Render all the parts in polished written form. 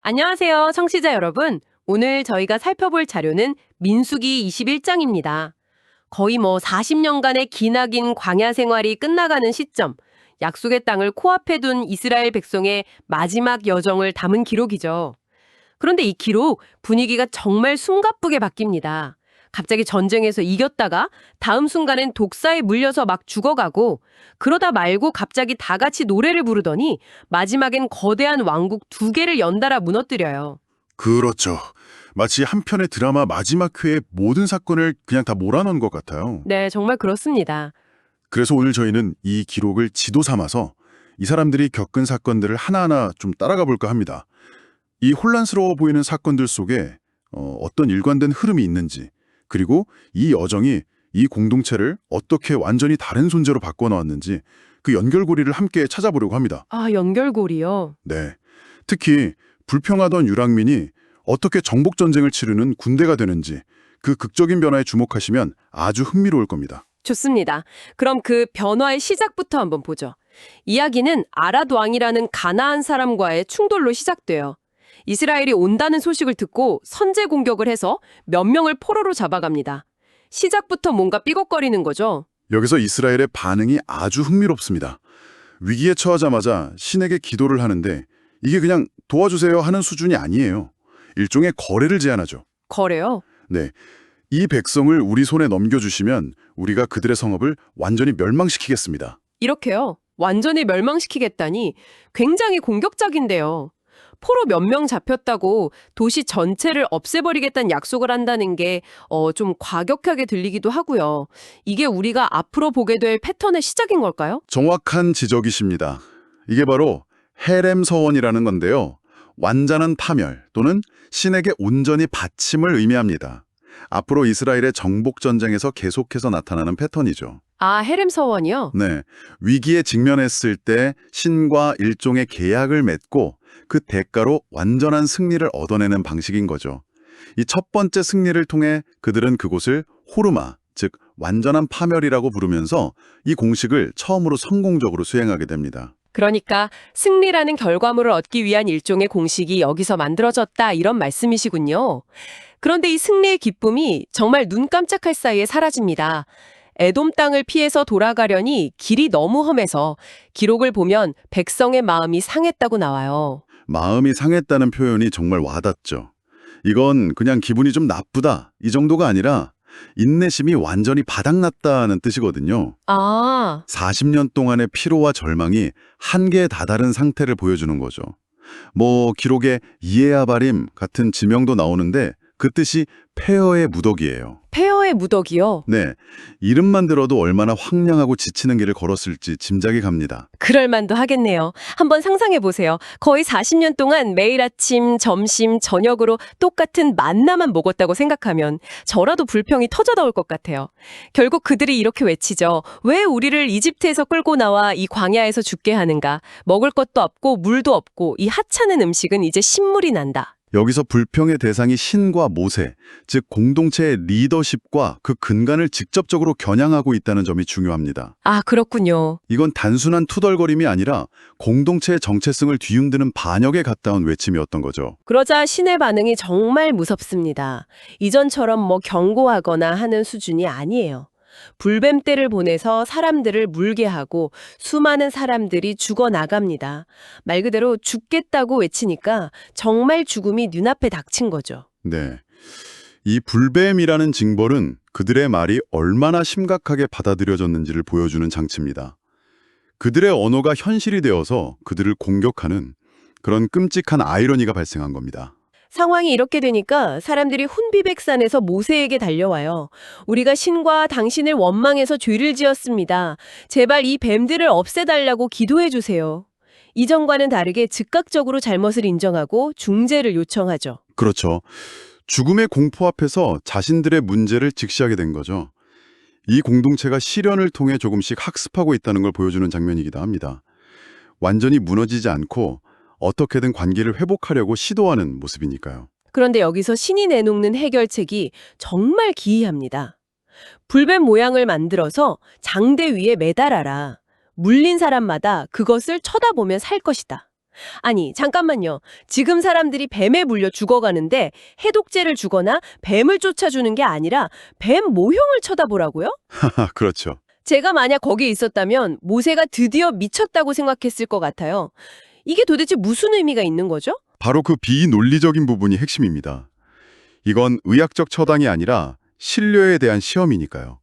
안녕하세요, 청취자 여러분. 오늘 저희가 살펴볼 자료는 민수기 21장입니다. 거의 40년간의 기나긴 광야 생활이 끝나가는 시점, 약속의 땅을 코앞에 둔 이스라엘 백성의 마지막 여정을 담은 기록이죠. 그런데 이 기록 분위기가 정말 숨가쁘게 바뀝니다. 갑자기 전쟁에서 이겼다가 다음 순간엔 독사에 물려서 막 죽어가고, 그러다 말고 갑자기 다 같이 노래를 부르더니 마지막엔 거대한 왕국 두 개를 연달아 무너뜨려요. 그렇죠. 마치 한 편의 드라마 마지막 회의 모든 사건을 그냥 다 몰아넣은 것 같아요. 네, 정말 그렇습니다. 그래서 오늘 저희는 이 기록을 지도 삼아서 이 사람들이 겪은 사건들을 하나하나 좀 따라가 볼까 합니다. 이 혼란스러워 보이는 사건들 속에 어떤 일관된 흐름이 있는지, 그리고 이 여정이 이 공동체를 어떻게 완전히 다른 존재로 바꿔놓았는지 그 연결고리를 함께 찾아보려고 합니다. 아, 연결고리요. 네. 특히 불평하던 유랑민이 어떻게 정복전쟁을 치르는 군대가 되는지 그 극적인 변화에 주목하시면 아주 흥미로울 겁니다. 좋습니다. 그럼 그 변화의 시작부터 한번 보죠. 이야기는 아랏 왕이라는 가나안 사람과의 충돌로 시작돼요. 이스라엘이 온다는 소식을 듣고 선제 공격을 해서 몇 명을 포로로 잡아갑니다. 시작부터 뭔가 삐걱거리는 거죠. 여기서 이스라엘의 반응이 아주 흥미롭습니다. 위기에 처하자마자 신에게 기도를 하는데 이게 그냥 도와주세요 하는 수준이 아니에요. 일종의 거래를 제안하죠. 거래요? 네, 이 백성을 우리 손에 넘겨주시면 우리가 그들의 성읍을 완전히 멸망시키겠습니다. 이렇게요. 완전히 멸망시키겠다니 굉장히 공격적인데요. 포로 몇 명 잡혔다고 도시 전체를 없애버리겠다는 약속을 한다는 게 좀 과격하게 들리기도 하고요. 이게 우리가 앞으로 보게 될 패턴의 시작인 걸까요? 정확한 지적이십니다. 이게 바로 헤렘 서원이라는 건데요. 완전한 파멸 또는 신에게 온전히 바침을 의미합니다. 앞으로 이스라엘의 정복 전쟁에서 계속해서 나타나는 패턴이죠. 아, 헤렘 서원이요? 네, 위기에 직면했을 때 신과 일종의 계약을 맺고 그 대가로 완전한 승리를 얻어내는 방식인 거죠. 이 첫 번째 승리를 통해 그들은 그곳을 호르마, 즉 완전한 파멸이라고 부르면서 이 공식을 처음으로 성공적으로 수행하게 됩니다. 그러니까 승리라는 결과물을 얻기 위한 일종의 공식이 여기서 만들어졌다 이런 말씀이시군요. 그런데 이 승리의 기쁨이 정말 눈 깜짝할 사이에 사라집니다. 에돔 땅을 피해서 돌아가려니 길이 너무 험해서 기록을 보면 백성의 마음이 상했다고 나와요. 마음이 상했다는 표현이 정말 와닿죠. 이건 그냥 기분이 좀 나쁘다 이 정도가 아니라 인내심이 완전히 바닥났다는 뜻이거든요. 아, 40년 동안의 피로와 절망이 한계에 다다른 상태를 보여주는 거죠. 기록에 이에아바림 같은 지명도 나오는데 그 뜻이 폐허의 무더기예요. 폐허의 무더기요? 네, 이름만 들어도 얼마나 황량하고 지치는 길을 걸었을지 짐작이 갑니다. 그럴만도 하겠네요. 한번 상상해 보세요. 거의 40년 동안 매일 아침, 점심, 저녁으로 똑같은 만나만 먹었다고 생각하면 저라도 불평이 터져 나올 것 같아요. 결국 그들이 이렇게 외치죠. 왜 우리를 이집트에서 끌고 나와 이 광야에서 죽게 하는가? 먹을 것도 없고 물도 없고 이 하찮은 음식은 이제 신물이 난다. 여기서 불평의 대상이 신과 모세, 즉 공동체의 리더십과 그 근간을 직접적으로 겨냥하고 있다는 점이 중요합니다. 아, 그렇군요. 이건 단순한 투덜거림이 아니라 공동체의 정체성을 뒤흔드는 반역에 가까운 외침이었던 거죠. 그러자 신의 반응이 정말 무섭습니다. 이전처럼 경고하거나 하는 수준이 아니에요. 불뱀떼를 보내서 사람들을 물게 하고 수많은 사람들이 죽어나갑니다. 말 그대로 죽겠다고 외치니까 정말 죽음이 눈앞에 닥친 거죠. 네. 이 불뱀이라는 징벌은 그들의 말이 얼마나 심각하게 받아들여졌는지를 보여주는 장치입니다. 그들의 언어가 현실이 되어서 그들을 공격하는 그런 끔찍한 아이러니가 발생한 겁니다. 상황이 이렇게 되니까 사람들이 혼비백산에서 모세에게 달려와요. 우리가 신과 당신을 원망해서 죄를 지었습니다. 제발 이 뱀들을 없애달라고 기도해 주세요. 이전과는 다르게 즉각적으로 잘못을 인정하고 중재를 요청하죠. 그렇죠. 죽음의 공포 앞에서 자신들의 문제를 직시하게 된 거죠. 이 공동체가 시련을 통해 조금씩 학습하고 있다는 걸 보여주는 장면이기도 합니다. 완전히 무너지지 않고 어떻게든 관계를 회복하려고 시도하는 모습이니까요. 그런데 여기서 신이 내놓는 해결책이 정말 기이합니다. 불뱀 모양을 만들어서 장대 위에 매달아라. 물린 사람마다 그것을 쳐다보면 살 것이다. 아니, 잠깐만요. 지금 사람들이 뱀에 물려 죽어가는데 해독제를 주거나 뱀을 쫓아주는 게 아니라 뱀 모형을 쳐다보라고요? 그렇죠. 제가 만약 거기에 있었다면 모세가 드디어 미쳤다고 생각했을 것 같아요. 이게 도대체 무슨 의미가 있는 거죠? 바로 그 비논리적인 부분이 핵심입니다. 이건 의학적 처방이 아니라 신뢰에 대한 시험이니까요.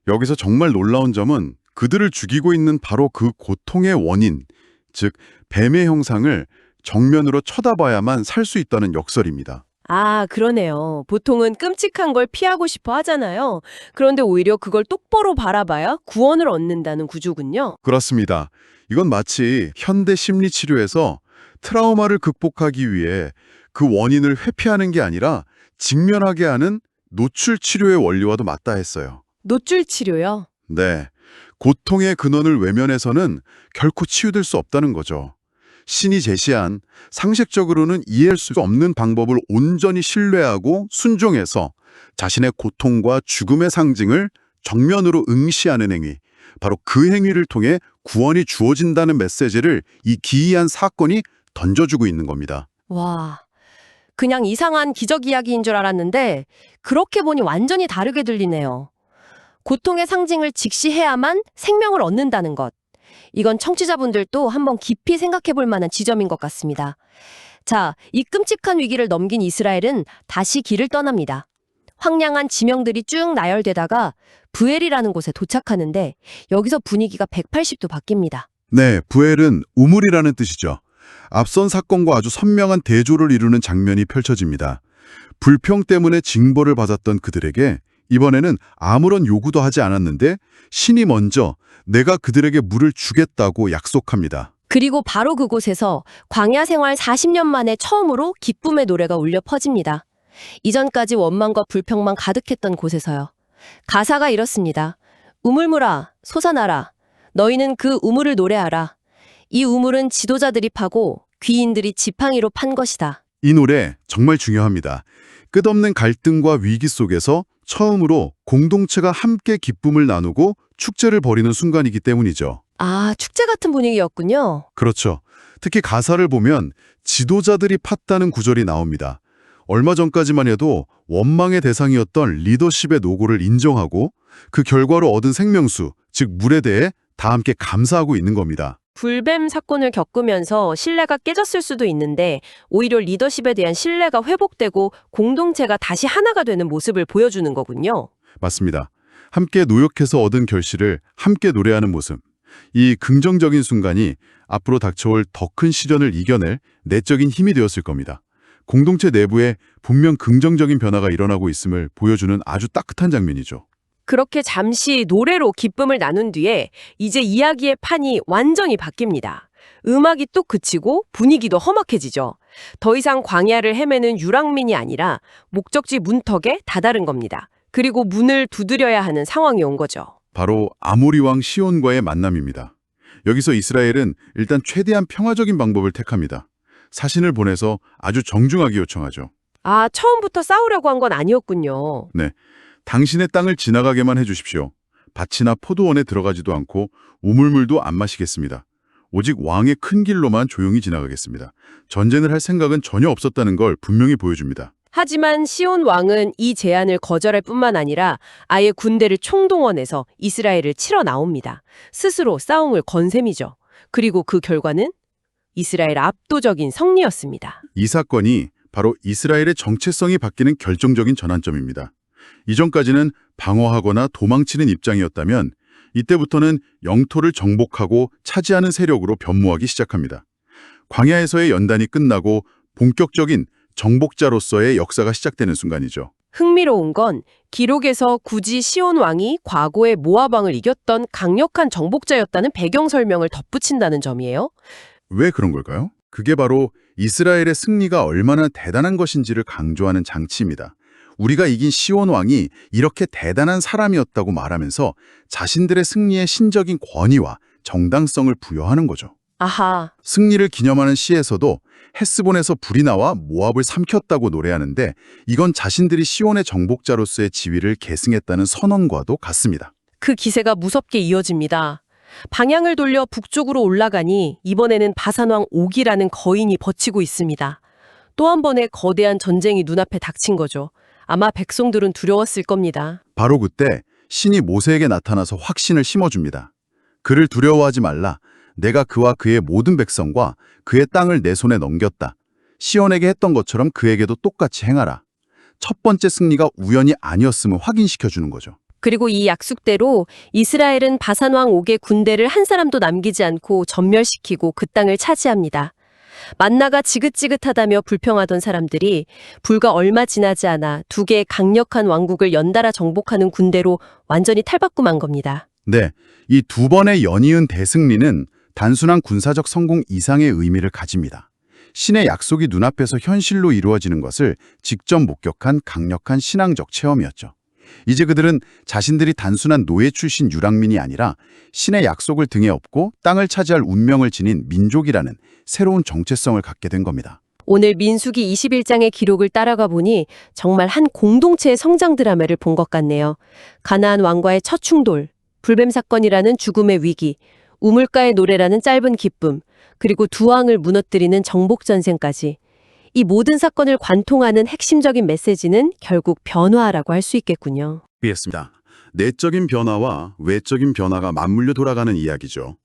여기서 정말 놀라운 점은 그들을 죽이고 있는 바로 그 고통의 원인, 즉 뱀의 형상을 정면으로 쳐다봐야만 살 수 있다는 역설입니다. 아, 그러네요. 보통은 끔찍한 걸 피하고 싶어 하잖아요. 그런데 오히려 그걸 똑바로 바라봐야 구원을 얻는다는 구조군요. 그렇습니다. 이건 마치 현대 심리치료에서 트라우마를 극복하기 위해 그 원인을 회피하는 게 아니라 직면하게 하는 노출 치료의 원리와도 맞다 했어요. 노출 치료요? 네. 고통의 근원을 외면해서는 결코 치유될 수 없다는 거죠. 신이 제시한 상식적으로는 이해할 수 없는 방법을 온전히 신뢰하고 순종해서 자신의 고통과 죽음의 상징을 정면으로 응시하는 행위, 바로 그 행위를 통해 구원이 주어진다는 메시지를 이 기이한 사건이 던져주고 있는 겁니다. 와, 그냥 이상한 기적 이야기인 줄 알았는데 그렇게 보니 완전히 다르게 들리네요. 고통의 상징을 직시해야만 생명을 얻는다는 것. 이건 청취자분들도 한번 깊이 생각해 볼 만한 지점인 것 같습니다. 자, 이 끔찍한 위기를 넘긴 이스라엘은 다시 길을 떠납니다. 황량한 지명들이 쭉 나열되다가 브엘이라는 곳에 도착하는데 여기서 분위기가 180도 바뀝니다. 네, 부엘은 우물이라는 뜻이죠. 앞선 사건과 아주 선명한 대조를 이루는 장면이 펼쳐집니다. 불평 때문에 징벌을 받았던 그들에게 이번에는 아무런 요구도 하지 않았는데 신이 먼저 내가 그들에게 물을 주겠다고 약속합니다. 그리고 바로 그곳에서 광야 생활 40년 만에 처음으로 기쁨의 노래가 울려 퍼집니다. 이전까지 원망과 불평만 가득했던 곳에서요. 가사가 이렇습니다. 우물물아, 솟아나라. 너희는 그 우물을 노래하라. 이 우물은 지도자들이 파고 귀인들이 지팡이로 판 것이다. 이 노래 정말 중요합니다. 끝없는 갈등과 위기 속에서 처음으로 공동체가 함께 기쁨을 나누고 축제를 벌이는 순간이기 때문이죠. 아, 축제 같은 분위기였군요. 그렇죠. 특히 가사를 보면 지도자들이 팠다는 구절이 나옵니다. 얼마 전까지만 해도 원망의 대상이었던 리더십의 노고를 인정하고 그 결과로 얻은 생명수, 즉 물에 대해 다 함께 감사하고 있는 겁니다. 불뱀 사건을 겪으면서 신뢰가 깨졌을 수도 있는데 오히려 리더십에 대한 신뢰가 회복되고 공동체가 다시 하나가 되는 모습을 보여주는 거군요. 맞습니다. 함께 노력해서 얻은 결실을 함께 노래하는 모습. 이 긍정적인 순간이 앞으로 닥쳐올 더 큰 시련을 이겨낼 내적인 힘이 되었을 겁니다. 공동체 내부에 분명 긍정적인 변화가 일어나고 있음을 보여주는 아주 따뜻한 장면이죠. 그렇게 잠시 노래로 기쁨을 나눈 뒤에 이제 이야기의 판이 완전히 바뀝니다. 음악이 뚝 그치고 분위기도 험악해지죠. 더 이상 광야를 헤매는 유랑민이 아니라 목적지 문턱에 다다른 겁니다. 그리고 문을 두드려야 하는 상황이 온 거죠. 바로 아모리 왕 시온과의 만남입니다. 여기서 이스라엘은 일단 최대한 평화적인 방법을 택합니다. 사신을 보내서 아주 정중하게 요청하죠. 아, 처음부터 싸우려고 한 건 아니었군요. 네, 당신의 땅을 지나가게만 해주십시오. 밭이나 포도원에 들어가지도 않고 우물물도 안 마시겠습니다. 오직 왕의 큰 길로만 조용히 지나가겠습니다. 전쟁을 할 생각은 전혀 없었다는 걸 분명히 보여줍니다. 하지만 시온 왕은 이 제안을 거절할 뿐만 아니라 아예 군대를 총동원해서 이스라엘을 치러 나옵니다. 스스로 싸움을 건 셈이죠. 그리고 그 결과는 이스라엘 압도적인 승리였습니다. 이 사건이 바로 이스라엘의 정체성이 바뀌는 결정적인 전환점입니다. 이전까지는 방어하거나 도망치는 입장이었다면 이때부터는 영토를 정복하고 차지하는 세력으로 변모하기 시작합니다. 광야에서의 연단이 끝나고 본격적인 정복자로서의 역사가 시작되는 순간이죠. 흥미로운 건 기록에서 굳이 시온 왕이 과거에 모압 왕을 이겼던 강력한 정복자였다는 배경 설명을 덧붙인다는 점이에요. 왜 그런 걸까요? 그게 바로 이스라엘의 승리가 얼마나 대단한 것인지를 강조하는 장치입니다. 우리가 이긴 시온 왕이 이렇게 대단한 사람이었다고 말하면서 자신들의 승리의 신적인 권위와 정당성을 부여하는 거죠. 아하, 승리를 기념하는 시에서도 헤스본에서 불이 나와 모압을 삼켰다고 노래하는데 이건 자신들이 시온의 정복자로서의 지위를 계승했다는 선언과도 같습니다. 그 기세가 무섭게 이어집니다. 방향을 돌려 북쪽으로 올라가니 이번에는 바산왕 옥이라는 거인이 버티고 있습니다. 또 한 번의 거대한 전쟁이 눈앞에 닥친 거죠. 아마 백성들은 두려웠을 겁니다. 바로 그때 신이 모세에게 나타나서 확신을 심어줍니다. 그를 두려워하지 말라. 내가 그와 그의 모든 백성과 그의 땅을 내 손에 넘겼다. 시온에게 했던 것처럼 그에게도 똑같이 행하라. 첫 번째 승리가 우연이 아니었음을 확인시켜주는 거죠. 그리고 이 약속대로 이스라엘은 바산왕 옥의 군대를 한 사람도 남기지 않고 전멸시키고 그 땅을 차지합니다. 만나가 지긋지긋하다며 불평하던 사람들이 불과 얼마 지나지 않아 두 개의 강력한 왕국을 연달아 정복하는 군대로 완전히 탈바꿈한 겁니다. 네, 이 두 번의 연이은 대승리는 단순한 군사적 성공 이상의 의미를 가집니다. 신의 약속이 눈앞에서 현실로 이루어지는 것을 직접 목격한 강력한 신앙적 체험이었죠. 이제 그들은 자신들이 단순한 노예 출신 유랑민이 아니라 신의 약속을 등에 업고 땅을 차지할 운명을 지닌 민족이라는 새로운 정체성을 갖게 된 겁니다. 오늘 민수기 21장의 기록을 따라가 보니 정말 한 공동체의 성장 드라마를 본 것 같네요. 가나안 왕과의 첫 충돌, 불뱀 사건이라는 죽음의 위기, 우물가의 노래라는 짧은 기쁨, 그리고 두 왕을 무너뜨리는 정복 전쟁까지. 이 모든 사건을 관통하는 핵심적인 메시지는 결국 변화라고 할 수 있겠군요. 이해했습니다. 내적인 변화와 외적인 변화가 맞물려 돌아가는 이야기죠.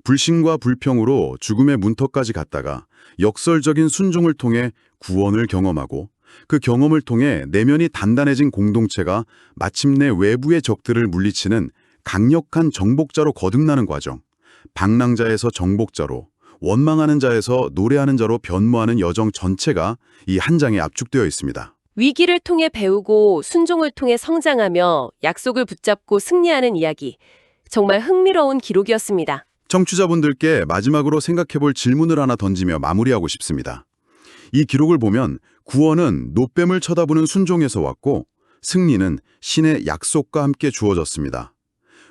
불신과 불평으로 죽음의 문턱까지 갔다가 역설적인 순종을 통해 구원을 경험하고 그 경험을 통해 내면이 단단해진 공동체가 마침내 외부의 적들을 물리치는 강력한 정복자로 거듭나는 과정. 방랑자에서 정복자로, 원망하는 자에서 노래하는 자로 변모하는 여정 전체가 이 한 장에 압축되어 있습니다. 위기를 통해 배우고 순종을 통해 성장하며 약속을 붙잡고 승리하는 이야기. 정말 흥미로운 기록이었습니다. 청취자분들께 마지막으로 생각해볼 질문을 하나 던지며 마무리하고 싶습니다. 이 기록을 보면 구원은 노뱀을 쳐다보는 순종에서 왔고 승리는 신의 약속과 함께 주어졌습니다.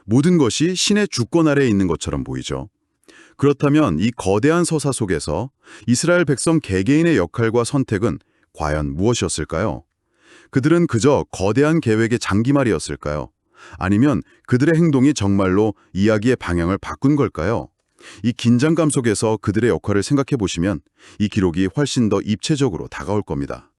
모든 것이 신의 주권 아래에 있는 것처럼 보이죠. 그렇다면 이 거대한 서사 속에서 이스라엘 백성 개개인의 역할과 선택은 과연 무엇이었을까요? 그들은 그저 거대한 계획의 장기말이었을까요? 아니면 그들의 행동이 정말로 이야기의 방향을 바꾼 걸까요? 이 긴장감 속에서 그들의 역할을 생각해 보시면 이 기록이 훨씬 더 입체적으로 다가올 겁니다.